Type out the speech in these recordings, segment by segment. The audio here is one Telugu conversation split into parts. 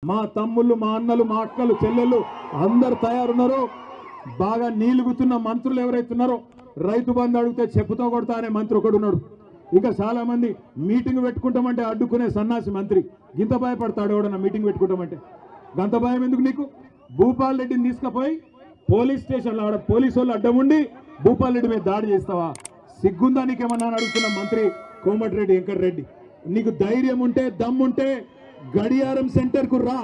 మా తమ్ముళ్ళు, మా అన్నలు, మా అక్కలు, చెల్లెళ్ళు అందరు తయారున్నారు. బాగా నీలుగుతున్న మంత్రులు ఎవరైతున్నారో రైతు బంధు అడిగితే చెప్పుతో కొడతా అనే మంత్రి ఒకడున్నాడు. ఇంకా చాలా మంది మీటింగ్ పెట్టుకుంటామంటే అడ్డుకునే సన్నాసి మంత్రి. గింత భయపడతాడు ఎవడన్నా మీటింగ్ పెట్టుకుంటామంటే? గంత భయం ఎందుకు నీకు? భూపాల్ రెడ్డిని తీసుకుపోయి పోలీస్ స్టేషన్లో ఆడ పోలీసు వాళ్ళు అడ్డం ఉండి భూపాల్ రెడ్డి మీద దాడి చేస్తావా? సిగ్గుందా నీకేమన్నా అడుగుతున్న మంత్రి కోమటిరెడ్డి వెంకటరెడ్డి. నీకు ధైర్యం ఉంటే, దమ్ముంటే గడియారం సెంటర్ కు రా.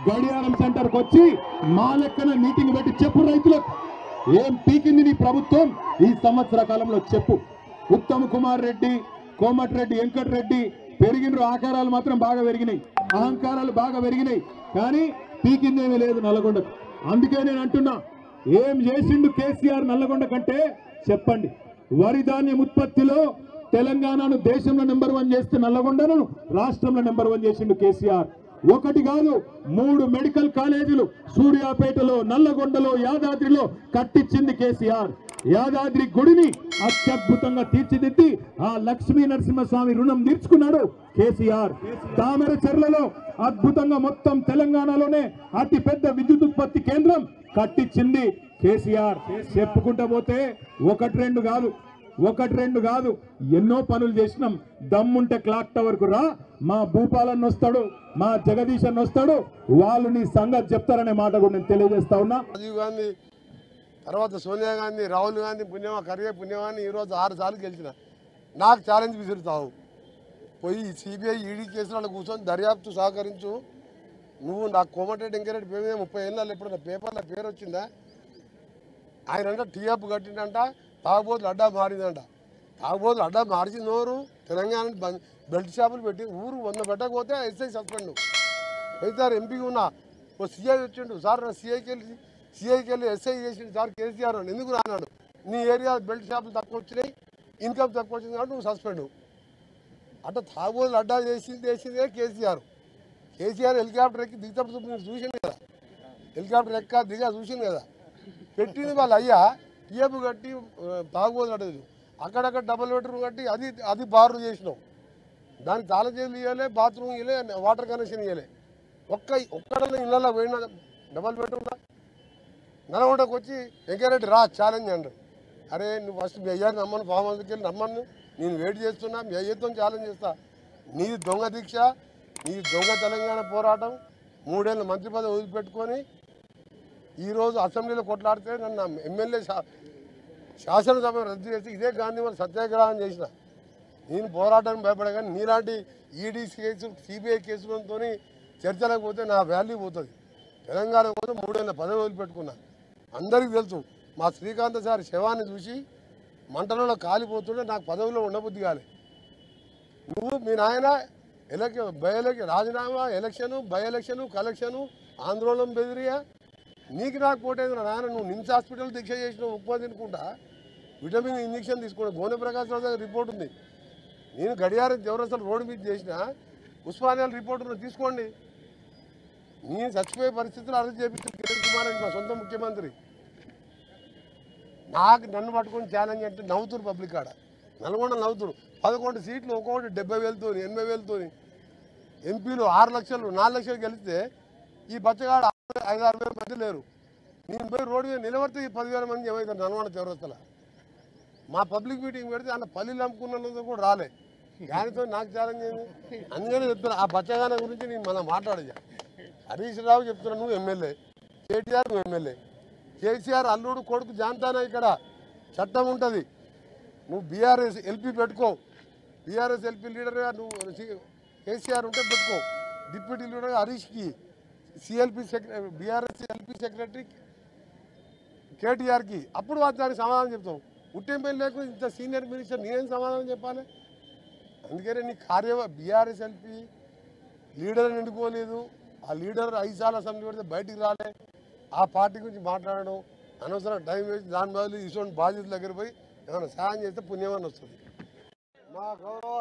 గడియారం సెంటర్ కు వచ్చి మా లెక్కన మీటింగ్ పెట్టి చెప్పు రైతులకు ఏం పీకింది నీ ప్రభుత్వం ఈ సంవత్సర కాలంలో చెప్పు. ఉత్తమ్ కుమార్ రెడ్డి, కోమటిరెడ్డి వెంకటరెడ్డి పెరిగిన ఆకారాలు మాత్రం బాగా పెరిగినాయి, అహంకారాలు బాగా పెరిగినాయి, కానీ పీకిందేమీ లేదు నల్లగొండకు. అందుకే నేను అంటున్నా, ఏం చేసిండు కేసీఆర్ నల్లగొండ కంటే చెప్పండి. వరి ధాన్యం ఉత్పత్తిలో తెలంగాణను దేశంలో నెంబర్ 1 చేస్తే నల్లగొండను రాష్ట్రంలో నెంబర్ 1 చేసిండు కేసీఆర్. ఒకటి కాదు, 3 మెడికల్ కాలేజీలు సూర్యాపేటలో, నల్లగొండలో, యాదాద్రిలో కట్టించింది కేసీఆర్. యాదాద్రి గుడిని అత్యద్భుతంగా తీర్చిదిద్ది ఆ లక్ష్మీ నరసింహస్వామి రుణం తీర్చుకున్నాడు కేసీఆర్. తామర చెర్లలో అద్భుతంగా మొత్తం తెలంగాణలోనే అతి పెద్ద విద్యుత్ ఉత్పత్తి కేంద్రం కట్టించింది కేసీఆర్. చెప్పుకుంటా పోతే ఒకటి రెండు కాదు ఎన్నో పనులు చేసినాం. దమ్ముంటే క్లాక్ టవర్ కు రా, మా భూపాలన్న వస్తాడు, మా జగదీశ్ అన్న వస్తాడు, వాళ్ళు నీ సంగతి చెప్తారనే మాట కూడా నేను తెలియజేస్తా ఉన్నా. రాజీవ్ గాంధీ తర్వాత సోనియా గాంధీ, రాహుల్ గాంధీ పుణ్యమా, ఖర్గే పుణ్యమాని ఈరోజు 6 సార్లు గెలిచిన. నాకు ఛాలెంజ్ విసురుతావు, పోయి సిబిఐ ఈడీ కేసులలో కూర్చొని దర్యాప్తు సహకరించు. నువ్వు నాకు కోమటిరెడ్డి వెంకరెడ్డి పేరు మీద 30 ఏళ్ళలో ఎప్పుడన్నా పేపర్లో పేరు వచ్చిందా? ఆయన అంటే టీఎఫ్ కట్టిందంట, తాగుబోతులు అడ్డా మారిందంట. తాగుబోతులు అడ్డా మార్చిందోరు తెలంగాణ బెల్ట్ షాపులు పెట్టి ఊరు 100 పెట్టకపోతే ఎస్ఐ సస్పెండ్. అయితే ఎంపీగా ఉన్నా ఓ సిఐ వచ్చిండు, సార్ నా సిఐకి వెళ్ళి ఎస్ఐ చేసిండు సార్ కేసీఆర్ అని. ఎందుకు రాన్నాడు? నీ ఏరియా బెల్ట్ షాపులు తక్కువ వచ్చినాయి, ఇన్కమ్ తక్కువ వచ్చింది కాబట్టి నువ్వు సస్పెండ్. అట్లా తాగుబోతులు అడ్డా చేసిందే కేసీఆర్. హెలికాప్టర్ ఎక్కి దిగుతప్పుడు మీరు చూసింది కదా, హెలికాప్టర్ ఎక్క దిగా చూసింది కదా. పెట్టింది వాళ్ళ అయ్యా టీఎఫ్ కట్టి తాగుబోతులు అడ్డదు. అక్కడక్కడ డబుల్ బెడ్రూమ్ కట్టి అది బార్లు చేసినావు. దానికి తాళం చేతులు ఇవ్వలే, బాత్రూమ్ ఇవ్వలే, వాటర్ కనెక్షన్ ఇవ్వలే. ఒక్కడన్నా ఇళ్ళలో పోయినా డబల్ బెడ్రూమ్లా నల్గొండకు వచ్చి వెంకరెడ్డి రా ఛాలెంజ్ అంటారు. అరే నువ్వు ఫస్ట్ మీ అయ్యారు నమ్మను, ఫామ్ హౌస్కి వెళ్ళి నమ్మను, నేను వెయిట్ చేస్తున్నా, మీ అయ్యతో ఛాలెంజ్ చేస్తా. నీది దొంగ దీక్ష, నీది దొంగ తెలంగాణ పోరాటం. 3 ఏళ్ళ మంత్రి పదవి వదిలిపెట్టుకొని ఈరోజు అసెంబ్లీలో కొట్లాడితే నన్ను ఎమ్మెల్యే శాసనసభ రద్దు చేసి ఇదే గాంధీ వాళ్ళు సత్యాగ్రహం చేసిన. నేను పోరాటానికి భయపడగానే నీలాంటి ఈడీ కేసు, సిబిఐ కేసులతో చర్చలకు పోతే నా వాల్యూ పోతుంది. తెలంగాణ కోసం 3 ఏళ్ళ పదవి వదిలిపెట్టుకున్నా. అందరికీ తెలుసు, మా శ్రీకాంత్ సార్ శవాన్ని చూసి మంటలలో కాలిపోతుంటే నాకు పదవిలో ఉండబుద్ధి కాలే. నువ్వు మీ నాయన రాజీనామా, ఎలక్షను, బై ఎలక్షను, కలెక్షను, ఆందోళన బెదిరియా. నీకు నాకు పోటేది నాయన. నువ్వు నిమ్స్ హాస్పిటల్ దీక్ష చేసిన ఉప్మా తినుకుంటా విటమిన్ ఇంజక్షన్ తీసుకుంటా. గోనె ప్రకాశ్ రావు దగ్గర రిపోర్ట్ ఉంది. నేను గడియారం చౌరస్తాలో రోడ్డు మీద చేసిన ఉస్మానియాల రిపోర్ట్ తీసుకోండి. నేను చచ్చిపోయే పరిస్థితులు అరెస్ట్ చేపించాను కిరణ్ కుమార్ రెడ్డి, మా సొంత ముఖ్యమంత్రి. నన్ను పట్టుకొని ఛాలెంజ్ అంటే నవ్వుతురు పబ్లిక్ కాడ. నల్గొండ నవ్వుతురు. 11 సీట్లు ఒక్కొక్కటి 70,000తో 80,000తో ఎంపీలు 6 లక్షలు 4 లక్షలు గెలిస్తే ఈ బచ్చగాడు 5-6 వేల మంది లేరు. నేను పోయి రోడ్డు మీద నిలబడితే 10,000 మంది ఏమవుతారు నల్గొండ చౌరస్తల. మా పబ్లిక్ మీటింగ్ పెడితే అన్న పల్లీలు అమ్ముకున్నందుకు కూడా రాలే. దానితో నాకు ఛాలెంజ్ అయింది. అందుకని చెప్తున్నా, ఆ బచ్చగాన గురించి నేను మనం మాట్లాడేది. హరీష్ రావు చెప్తున్నా, నువ్వు ఎమ్మెల్యే, కేటీఆర్ నువ్వు ఎమ్మెల్యే, కేసీఆర్ అల్లుడు కొడుకు జాంతానా. ఇక్కడ చట్టం ఉంటుంది. నువ్వు బీఆర్ఎస్ ఎల్పీ పెట్టుకో, బీఆర్ఎస్ ఎల్పీ లీడర్గా నువ్వు కేసీఆర్ ఉంటే పెట్టుకో. డిప్యూటీ లీడర్గా హరీష్కి, సిఎల్పి బీఆర్ఎస్ ఎల్పీ సెక్రటరీ కేటీఆర్కి. అప్పుడు దానికి సమాధానం చెప్తావు. ఉట్టెంపల్లి లేకుండా ఇంత సీనియర్ మినిస్టర్ నేనేం సమాధానం చెప్పాలి? అందుకనే నీ బీఆర్ఎస్ ఎల్పీ లీడర్ నిండుకోలేదు. ఆ లీడర్ 5 సార్లు అసెంబ్లీ పెడితే బయటికి రాలే. ఆ పార్టీ గురించి మాట్లాడడం అనవసరం టైం వేస్ట్. దాని బదులు ఇటువంటి బాధ్యతల దగ్గర పోయి ఏమైనా సహాయం చేస్తే పుణ్యమని వస్తుంది. మా గౌరవ